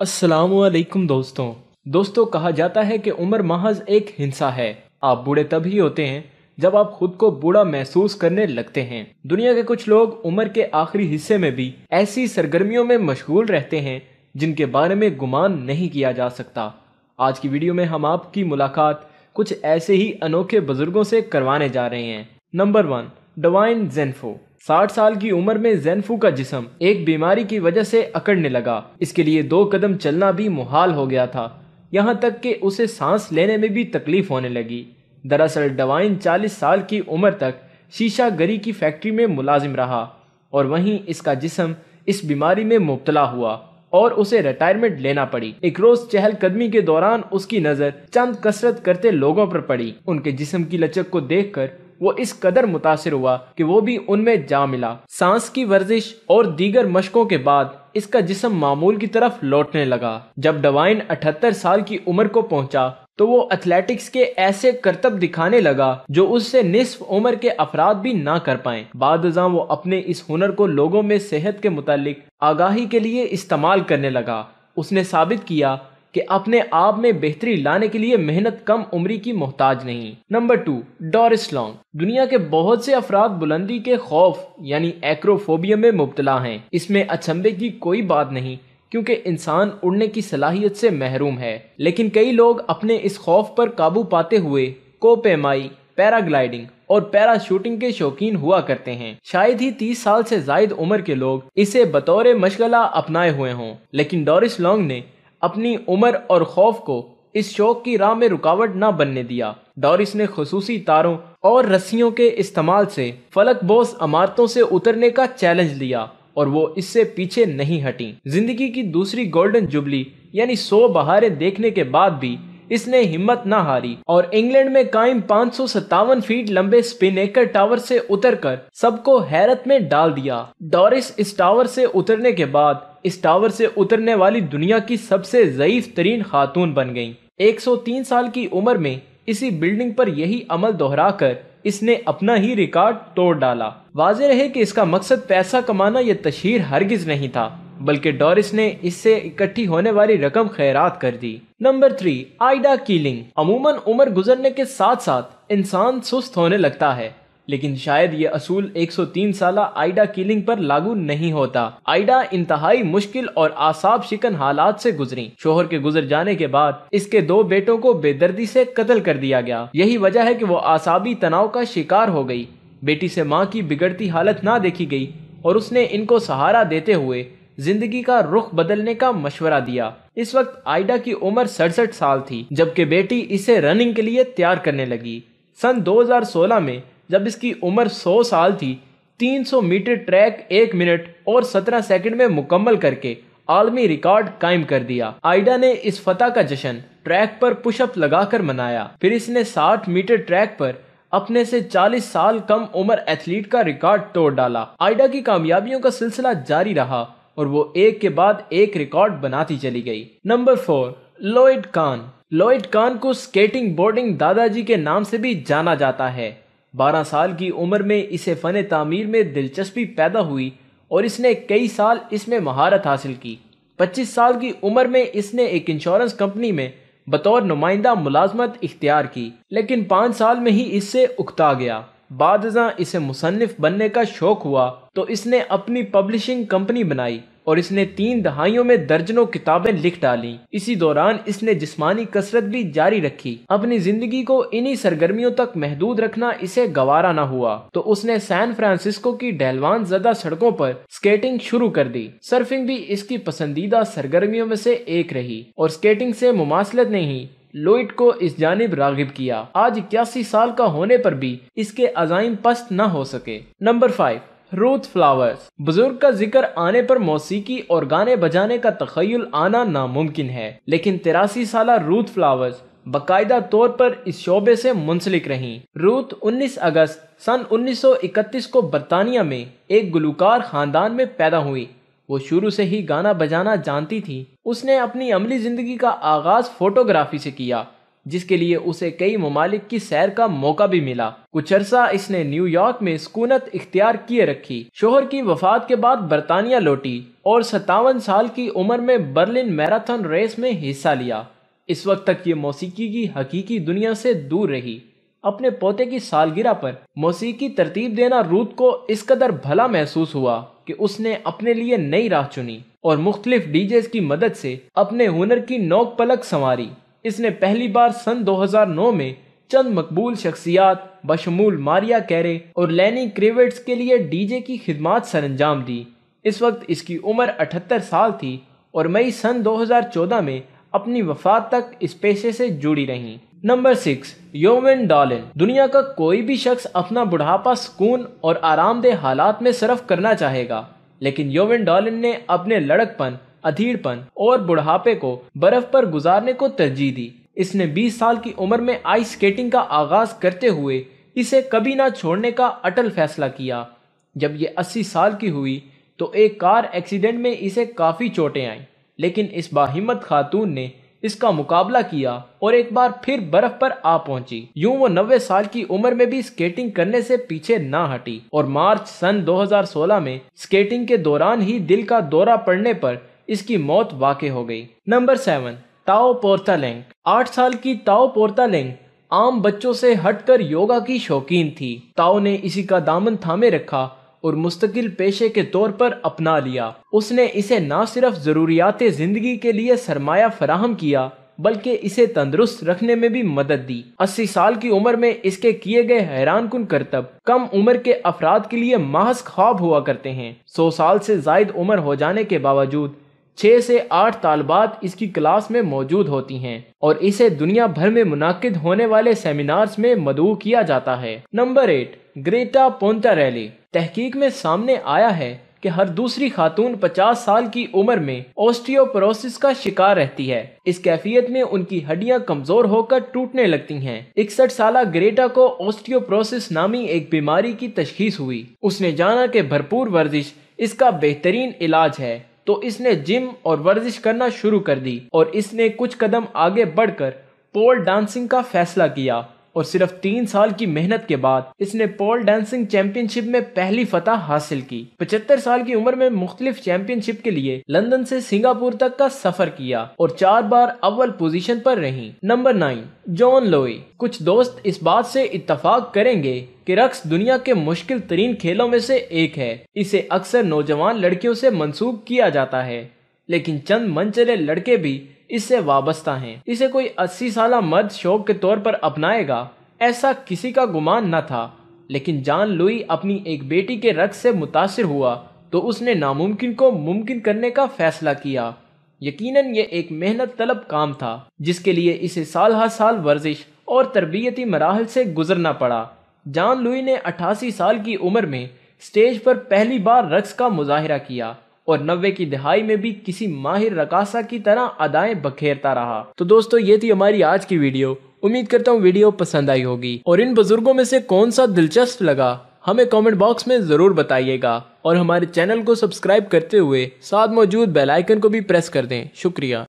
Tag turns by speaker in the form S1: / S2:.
S1: अस्सलाम वालेकुम दोस्तों कहा जाता है कि उम्र महज एक हिंसा है। आप बूढ़े तभी होते हैं जब आप खुद को बूढ़ा महसूस करने लगते हैं। दुनिया के कुछ लोग उम्र के आखिरी हिस्से में भी ऐसी सरगर्मियों में मशगूल रहते हैं जिनके बारे में गुमान नहीं किया जा सकता। आज की वीडियो में हम आपकी मुलाकात कुछ ऐसे ही अनोखे बुजुर्गों से करवाने जा रहे हैं। Number 1, divine ज़ेनफो। 60 साल की उम्र में ज़ेनफो का जिस्म एक बीमारी की वजह से अकड़ने लगा। इसके लिए 2 कदम चलना भी मुहाल हो गया था, यहाँ तक कि उसे सांस लेने में भी तकलीफ होने लगी। दरअसल डवाइन 40 साल की उम्र तक शीशा गरी की फैक्ट्री में मुलाजिम रहा और वहीं इसका जिस्म इस बीमारी में मुब्तला हुआ और उसे रिटायरमेंट लेना पड़ी। एक रोज चहलकदमी के दौरान उसकी नजर चंद कसरत करते लोगों पर पड़ी। उनके जिस्म की लचक को देखकर वो इस कदर मुतासिर हुआ कि वो भी उनमें जा मिला। सांस की वर्जिश और दीगर मशकों के बाद इसका जिस्म मामूल की तरफ लौटने लगा। जब डवाइन 78 साल की उम्र को पहुंचा तो वो एथलेटिक्स के ऐसे करतब दिखाने लगा जो उससे निस्फ उम्र के अफराद भी ना कर पाए। बादशाह वो अपने इस हुनर को लोगों में सेहत के मुतालिक आगाही के लिए इस्तेमाल करने लगा। उसने साबित किया कि अपने आप में बेहतरी लाने के लिए मेहनत कम उम्री की मोहताज नहीं। Number 2, Doris long. दुनिया के बहुत से अफराद बुलंदी के खौफ यानी एक्रोफोबिया में मुब्तला हैं। इसमें अचंभे की कोई बात नहीं क्योंकि इंसान उड़ने की सलाहियत से महरूम है, लेकिन कई लोग अपने इस खौफ पर काबू पाते हुए कोपेमाई, पैराग्लाइडिंग और पैराशूटिंग के शौकीन हुआ करते हैं। शायद ही 30 साल से जायद उम्र के लोग इसे बतौर मशगला अपनाए हुए हों, लेकिन डोरिस लॉन्ग ने अपनी उम्र और खौफ को इस शौक की राह में रुकावट न बनने दिया। डोरिस ने खुसूसी तारों और रस्सियों के इस्तेमाल से फलक बोस इमारतों से उतरने का चैलेंज लिया और वो इससे पीछे नहीं हटी। जिंदगी की दूसरी गोल्डन जुबली यानी 100 बहारें देखने के बाद भी इसने हिम्मत न हारी और इंग्लैंड में कायम 557 फीट लंबे स्पिनेकर टावर से उतरकर सबको हैरत में डाल दिया। डोरिस इस टावर से उतरने के बाद इस टावर से उतरने वाली दुनिया की सबसे ज़ईफ तरीन खातून बन गईं। 103 साल की उम्र में इसी बिल्डिंग पर यही अमल दोहराकर इसने अपना ही रिकॉर्ड तोड़ डाला। वाज़ेह रहे कि इसका मकसद पैसा कमाना या तशहीर हरगिज नहीं था, बल्कि डोरिस ने इससे इकट्ठी होने वाली रकम खैरात कर दी। Number 3, Aida Keeling. अमूमन उम्र गुजरने के साथ साथ इंसान सुस्त होने लगता है, लेकिन शायद ये असूल 103 साला आइडा कीलिंग पर लागू नहीं होता। आइडा इंतहाई मुश्किल और आसाब शिकन हालात से गुजरी। शोहर के गुजर जाने के बाद इसके 2 बेटों को बेदर्दी से कत्ल कर दिया गया। यही वजह है कि वो आसाबी तनाव का शिकार हो गई। बेटी से माँ की बिगड़ती हालत ना देखी गई और उसने इनको सहारा देते हुए जिंदगी का रुख बदलने का मशवरा दिया। इस वक्त आइडा की उम्र 67 साल थी, जबकि बेटी इसे रनिंग के लिए तैयार करने लगी। सन 2016 में जब इसकी उम्र 100 साल थी, 300 मीटर ट्रैक 1 मिनट और 17 सेकंड में मुकम्मल करके आलमी रिकॉर्ड कायम कर दिया। आइडा ने इस फतह का जश्न ट्रैक पर पुशअप लगाकर मनाया। फिर इसने 60 मीटर ट्रैक पर अपने से 40 साल कम उम्र एथलीट का रिकॉर्ड तोड़ डाला। आइडा की कामयाबियों का सिलसिला जारी रहा और वो एक के बाद एक रिकॉर्ड बनाती चली गई। नंबर 4, लॉयड कान। लॉयड कान को स्केटिंग बोर्डिंग दादाजी के नाम से भी जाना जाता है। 12 साल की उम्र में इसे फन तामीर में दिलचस्पी पैदा हुई और इसने कई साल इसमें महारत हासिल की। 25 साल की उम्र में इसने एक इंश्योरेंस कंपनी में बतौर नुमाइंदा मुलाजमत इख्तियार की, लेकिन 5 साल में ही इससे उकता गया। बादशाह इसे मुसन्निफ बनने का शौक हुआ तो इसने अपनी पब्लिशिंग कंपनी बनाई और इसने 3 दहाइयों में दर्जनों किताबें लिख डाली। इसी दौरान इसने जिस्मानी कसरत भी जारी रखी। अपनी जिंदगी को इन्हीं सरगर्मियों तक महदूद रखना इसे गवारा न हुआ तो उसने सैन फ्रांसिस्को की डहलवान ज़दा सड़कों पर स्केटिंग शुरू कर दी। सर्फिंग भी इसकी पसंदीदा सरगर्मियों में से एक रही और स्केटिंग से मुमासलत ने ही लॉयड को इस जानिब रागिब किया। आज 81 साल का होने पर भी इसके अज़ाइम पस्त न हो सके। Number 5, Ruth flowers. बुजुर्ग का जिक्र आने पर मौसीकी और गाने बजाने का तखय्युल आना नामुमकिन है, लेकिन 83 साला रूथ फ्लावर्स बाकायदा तौर पर इस शोबे से मुंसलिक रहीं। रूथ 19 अगस्त सन 1931 को बरतानिया में एक गुलकार खानदान में पैदा हुई। वो शुरू से ही गाना बजाना जानती थी। उसने अपनी अमली जिंदगी का आगाज फोटोग्राफी से किया जिसके लिए उसे कई ममालिक की सैर का मौका भी मिला। कुछ अरसा इसने न्यूयॉर्क में सुकूनत इख्तियार किए रखी। शोहर की वफात के बाद बरतानिया लौटी और 57 साल की उम्र में बर्लिन मैराथन रेस में हिस्सा लिया। इस वक्त तक ये मौसीकी की हकीकी दुनिया से दूर रही। अपने पोते की सालगिरह पर मौसीकी तरतीब देना रूथ को इस कदर भला महसूस हुआ कि उसने अपने लिए नई राह चुनी और मुख्तलिफ डीजेस की मदद से अपने हुनर की नोक पलक संवारी। इसने पहली बार सन 2009 में चंद मकबूल शख्सियात बशमूल मारिया कैरे और लेनी क्रेविट्स के लिए डीजे की खिदमात सरंजाम दी। इस वक्त इसकी उम्र 78 साल थी और मई सन 2014 में अपनी वफात तक इस पेशे से जुड़ी रहीं। नंबर 6, योवेन डॉलिन। दुनिया का कोई भी शख्स अपना बुढ़ापा सुकून और आरामदेह हालात में सर्फ करना चाहेगा, लेकिन योवेन डॉलिन ने अपने लड़कपन, अधीरपन और बुढ़ापे को बर्फ पर गुजारने को तरजीह दी। इसने 20 साल की उम्र में आइस स्केटिंग का आगाज करते हुए इसे कभी ना छोड़ने का अटल फैसला किया। जब ये 80 साल की हुई तो एक कार एक्सीडेंट में इसे काफी चोटें आईं, लेकिन इस बाहिम्मत खातून ने इसका मुकाबला किया और एक बार फिर बर्फ पर आ पहुंची। यूं वो 90 साल की उम्र में भी स्केटिंग करने से पीछे ना हटी और मार्च सन 2016 में स्केटिंग के दौरान ही दिल का दौरा पड़ने पर इसकी मौत वाक़ई हो गई। नंबर 7, ताओ पोर्तालेंग। 8 साल की ताओ पोर्तालेंग आम बच्चों से हटकर योगा की शौकीन थी। ताओ ने इसी का दामन थामे रखा और मुस्तकिल पेशे के तौर पर अपना लिया। उसने इसे न सिर्फ जरूरियाते जिंदगी के लिए सरमाया फराहम किया, बल्कि इसे तंदुरुस्त रखने में भी मदद दी। 80 साल की उम्र में इसके किए गए हैरानकुन करतब कम उम्र के अफराद के लिए महज ख्वाब हुआ करते हैं। 100 साल से जायद उम्र हो जाने के बावजूद 6 से 8 तालबात इसकी क्लास में मौजूद होती हैं और इसे दुनिया भर में मुनाकिद होने वाले सेमिनार्स में मदऊ किया जाता है। Number 8, Greta Pontarelli. तहकीक में सामने आया है कि हर दूसरी खातून 50 साल की उम्र में ऑस्टियोपोरोसिस का शिकार रहती है। इस कैफियत में उनकी हड्डियां कमजोर होकर टूटने लगती हैं। 61 साल ग्रेटा को ऑस्टियोपोरोसिस नामी एक बीमारी की तशखीस हुई। उसने जाना कि भरपूर वर्जिश इसका बेहतरीन इलाज है, तो इसने जिम और वर्जिश करना शुरू कर दी और इसने कुछ कदम आगे बढ़कर पोल डांसिंग का फैसला किया और सिर्फ 3 साल की मेहनत के बाद इसने पोल डांसिंग चैंपियनशिप में पहली फतह हासिल की। 75 साल की उम्र में मुख्तलिफ चैंपियनशिप के लिए लंदन से सिंगापुर तक का सफर किया और 4 बार अव्वल पोजीशन पर रही। नंबर 9, जॉन लोई। कुछ दोस्त इस बात से इत्तफाक करेंगे कि रक्स दुनिया के मुश्किल तरीन खेलों में से एक है। इसे अक्सर नौजवान लड़कियों से मंसूब किया जाता है, लेकिन चंद मनचले लड़के भी इससे वाबस्ता हैं। इसे कोई 80 साला मर्द शौक के तौर पर अपनाएगा, ऐसा किसी का गुमान न था, लेकिन जॉन लुई अपनी एक बेटी के रक्स से मुतासिर हुआ तो उसने नामुमकिन को मुमकिन करने का फैसला किया। यकीनन ये एक मेहनत तलब काम था, जिसके लिए इसे साल हर साल वर्जिश और तरबियती मराहल से गुजरना पड़ा। जॉन लुई ने 88 साल की उम्र में स्टेज पर पहली बार रक्स का मुजाहिरा किया और 90 की दहाई में भी किसी माहिर रकासा की तरह अदाएं बखेरता रहा। तो दोस्तों, ये थी हमारी आज की वीडियो। उम्मीद करता हूँ वीडियो पसंद आई होगी और इन बुजुर्गों में से कौन सा दिलचस्प लगा हमें कमेंट बॉक्स में जरूर बताइएगा और हमारे चैनल को सब्सक्राइब करते हुए साथ मौजूद बेल आइकन को भी प्रेस कर दें। शुक्रिया।